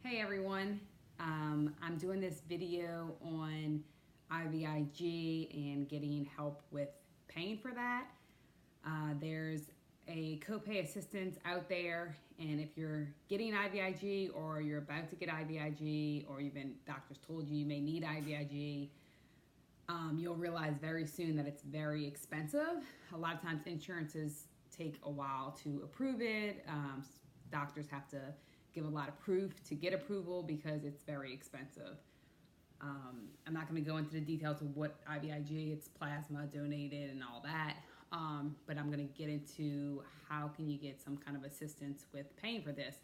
Hey everyone, I'm doing this video on IVIG and getting help with paying for that. There's a copay assistance out there, and if you're getting IVIG or you're about to get IVIG or even doctors told you may need IVIG, you'll realize very soon that it's very expensive. A lot of times insurances take a while to approve it. Doctors have to give a lot of proof to get approval because it's very expensive. I'm not going to go into the details of what IVIG, it's plasma donated and all that, but I'm going to get into how can you get some kind of assistance with paying for this.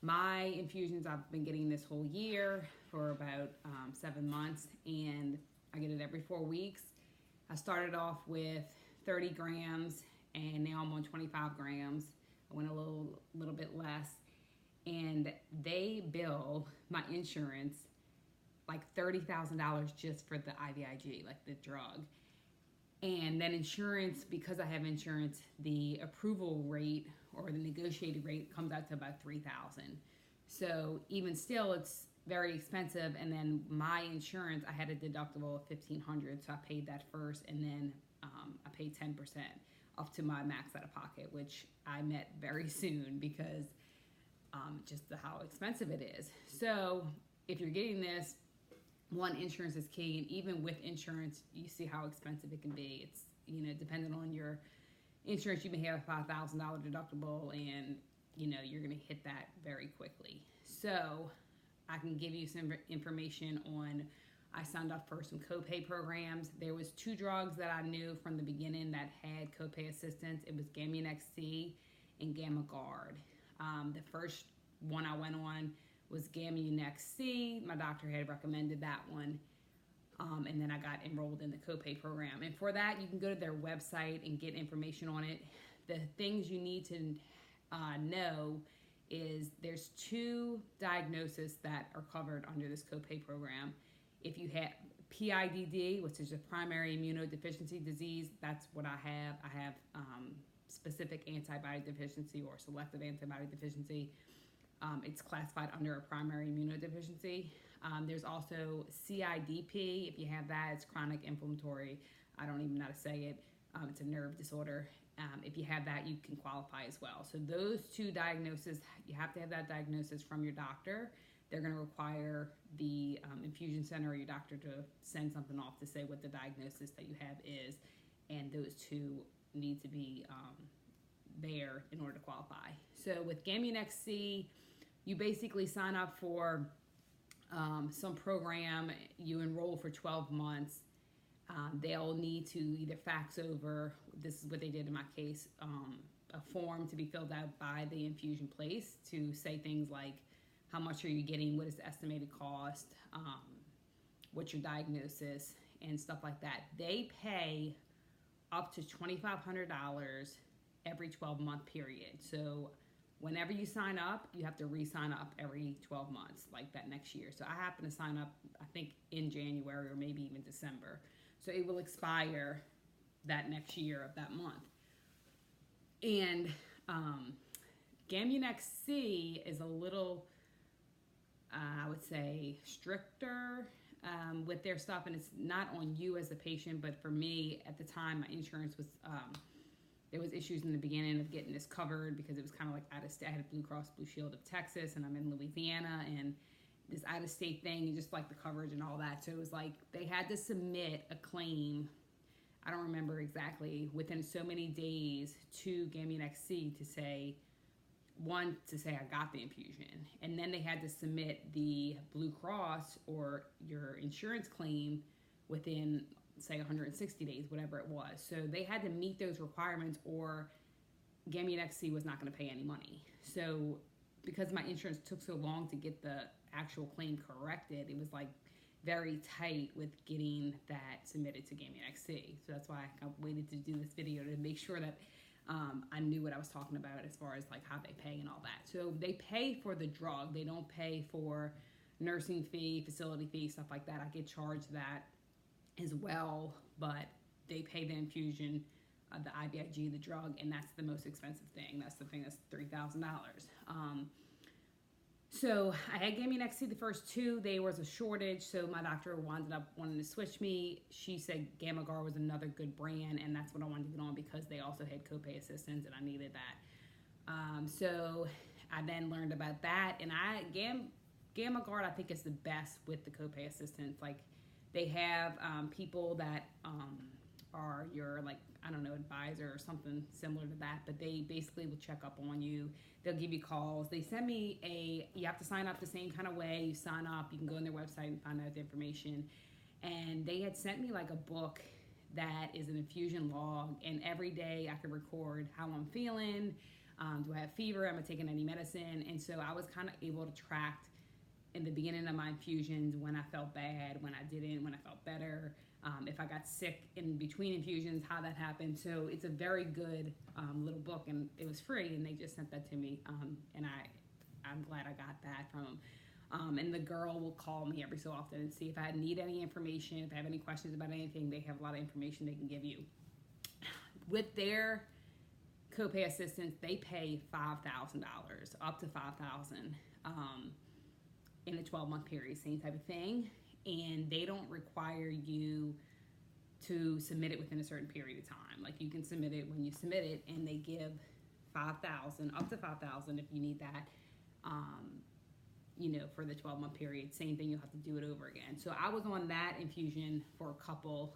My infusions, I've been getting this whole year for about 7 months, and I get it every 4 weeks. I started off with 30 grams, and now I'm on 25 grams. I went a little bit less. And they bill my insurance like $30,000 just for the IVIG, like the drug. And then insurance, because I have insurance, the approval rate or the negotiated rate comes out to about $3,000. So even still, it's very expensive. And then my insurance, I had a deductible of $1,500, so I paid that first, and then I paid 10% up to my max out of pocket, which I met very soon because just how expensive it is. So if you're getting this, one, insurance is key, and even with insurance, you see how expensive it can be. It's, depending on your insurance, you may have a $5,000 deductible, and you're going to hit that very quickly. So I can give you some information on. I signed up for some copay programs. There was 2 drugs that I knew from the beginning that had copay assistance. It was Gammunex-C and Gammagard. The first one I went on was Gammunex-C. My doctor had recommended that one. And then I got enrolled in the copay program. And for that, you can go to their website and get information on it. The things you need to know is there's 2 diagnoses that are covered under this copay program. If you have PIDD, which is a primary immunodeficiency disease, that's what I have. I have specific antibody deficiency or selective antibody deficiency. It's classified under a primary immunodeficiency. There's also CIDP. If you have that, it's chronic inflammatory. I don't even know how to say it. It's a nerve disorder. If you have that, you can qualify as well. So those 2 diagnoses, you have to have that diagnosis from your doctor. They're going to require the infusion center or your doctor to send something off to say what the diagnosis that you have is, and those 2 need to be there in order to qualify. So with Gammunex-C, you basically sign up for some program. You enroll for 12 months. They'll need to either fax over, this is what they did in my case, a form to be filled out by the infusion place to say things like, how much are you getting, what is the estimated cost, what's your diagnosis, and stuff like that. They pay up to $2,500 every 12-month period. So whenever you sign up, you have to re-sign up every 12 months, like that next year. So I happen to sign up, I think, in January or maybe even December. So it will expire that next year of that month. And Gammunex-C is a little, I would say, stricter with their stuff, and it's not on you as a patient, but for me at the time, my insurance was, there was issues in the beginning of getting this covered because it was kind of like out of state. I had Blue Cross Blue Shield of Texas, and I'm in Louisiana, and this out of state thing, and just like the coverage and all that. So it was like they had to submit a claim, I don't remember exactly, within so many days to Gammunex-C to say, one, to say I got the infusion, and then they had to submit the Blue Cross or your insurance claim within, say, 160 days, whatever it was. So they had to meet those requirements, or Gammunex-C was not going to pay any money. So because my insurance took so long to get the actual claim corrected, it was like very tight with getting that submitted to Gammunex-C. So that's why I waited to do this video to make sure that I knew what I was talking about as far as like how they pay and all that. So they pay for the drug. They don't pay for nursing fee, facility fee, stuff like that. I get charged that as well, but they pay the infusion, the IVIG, the drug, and that's the most expensive thing. That's the thing that's $3,000. So I had Gammunex-C the first 2. There was a shortage, so my doctor wound up wanting to switch me. She said Gammagard was another good brand, and that's what I wanted to get on because they also had copay assistance, and I needed that. So I then learned about that, and Gammagard I think is the best with the copay assistance. Like they have people that are your, like, I don't know, advisor or something similar to that, but they basically will check up on you. They'll give you calls. They send me you have to sign up the same kind of way. You sign up, you can go on their website and find out the information. And they had sent me like a book that is an infusion log, and every day I could record how I'm feeling. Do I have fever? Am I taking any medicine? And so I was kind of able to track in the beginning of my infusions when I felt bad, when I didn't, when I felt better. If I got sick in between infusions, how that happened. So it's a very good little book, and it was free, and they just sent that to me, and I'm glad I got that from them. And the girl will call me every so often and see if I need any information, if I have any questions about anything. They have a lot of information they can give you. With their copay assistance, they pay $5,000, up to $5,000 in a 12-month period, same type of thing. And they don't require you to submit it within a certain period of time. Like you can submit it when you submit it, and they give $5,000, up to $5,000 if you need that, for the 12-month period. Same thing, you'll have to do it over again. So I was on that infusion for a couple.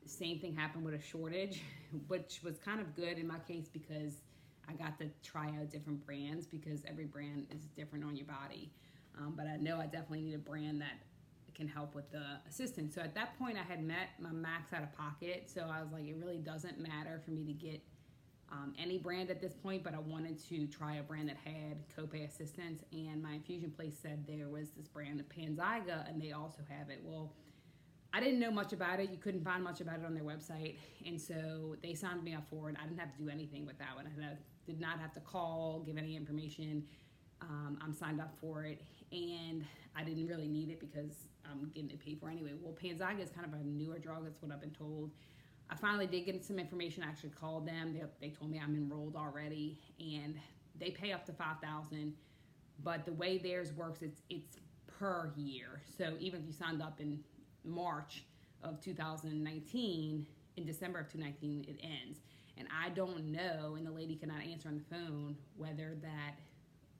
Same thing happened with a shortage, which was kind of good in my case because I got to try out different brands because every brand is different on your body. But I know I definitely need a brand that can help with the assistance. So at that point, I had met my max out of pocket. So I was like, it really doesn't matter for me to get any brand at this point, but I wanted to try a brand that had copay assistance. And my infusion place said there was this brand, Panzyga, and they also have it. Well, I didn't know much about it. You couldn't find much about it on their website. And so they signed me up for it. I didn't have to do anything with that one. I did not have to call, give any information. I'm signed up for it, and I didn't really need it because I'm getting it paid for anyway. Well, Panzyga is kind of a newer drug. That's what I've been told. I finally did get some information. I actually called them. They told me I'm enrolled already, and they pay up to $5,000. But the way theirs works, it's per year. So even if you signed up in March of 2019, in December of 2019, it ends. And I don't know, and the lady cannot answer on the phone, whether that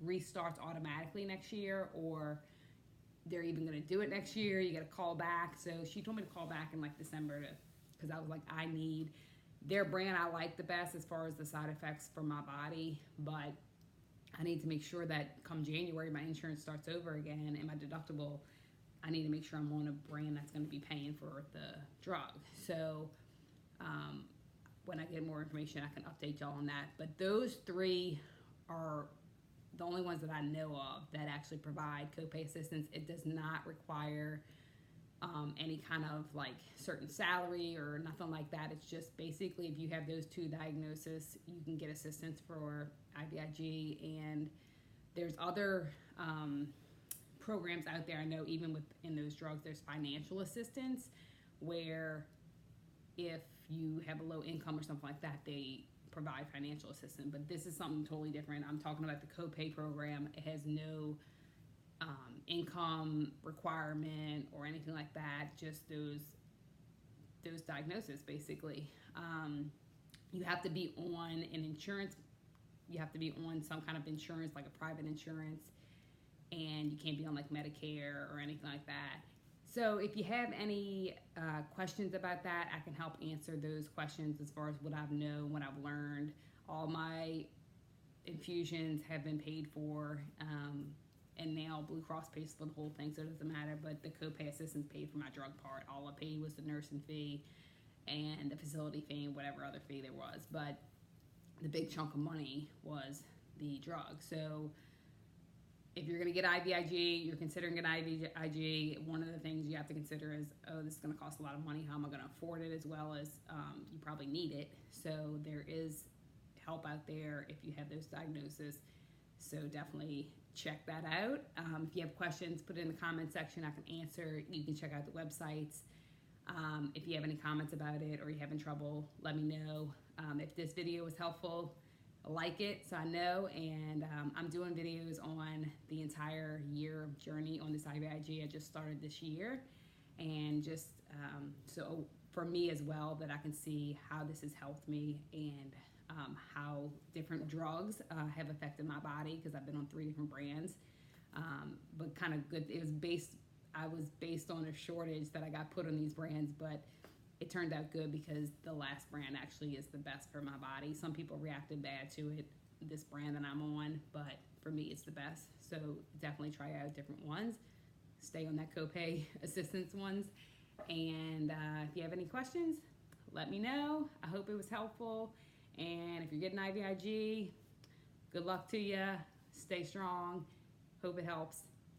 restarts automatically next year or they're even going to do it next year. You got to call back. So she told me to call back in like December because I was like, I need their brand. I like the best as far as the side effects for my body, but I need to make sure that come January my insurance starts over again and my deductible, I need to make sure I'm on a brand that's going to be paying for the drug. So when I get more information, I can update y'all on that. But those 3 are the only ones that I know of that actually provide copay assistance. It does not require any kind of like certain salary or nothing like that. It's just basically if you have those 2 diagnoses, you can get assistance for IVIG. And there's other programs out there. I know even within those drugs, there's financial assistance where if you have a low income or something like that, they provide financial assistance. But this is something totally different. I'm talking about the copay program. It has no income requirement or anything like that, just those diagnoses basically. You have to be on an insurance, you have to be on some kind of insurance, like a private insurance, and you can't be on like Medicare or anything like that. So if you have any questions about that, I can help answer those questions as far as what I've known, what I've learned. All my infusions have been paid for, and now Blue Cross pays for the whole thing, so it doesn't matter. But the copay assistance paid for my drug part. All I paid was the nursing fee and the facility fee and whatever other fee there was. But the big chunk of money was the drug. So if you're going to get IVIG, you're considering an IVIG, one of the things you have to consider is, oh, this is going to cost a lot of money. How am I going to afford it? As well as you probably need it. So there is help out there if you have those diagnoses. So definitely check that out. If you have questions, put it in the comment section. I can answer. You can check out the websites. If you have any comments about it or you're having trouble, let me know. If this video was helpful like it, so I know. And I'm doing videos on the entire year of journey on this IVIG. I just started this year, and just so for me as well, that I can see how this has helped me, and how different drugs have affected my body, because I've been on 3 different brands. But kind of good. I was based on a shortage that I got put on these brands, but it turned out good because the last brand actually is the best for my body. Some people reacted bad to it, this brand that I'm on, but for me it's the best. So definitely try out different ones. Stay on that copay assistance ones. And if you have any questions, let me know. I hope it was helpful. And if you're getting IVIG, good luck to you. Stay strong. Hope it helps.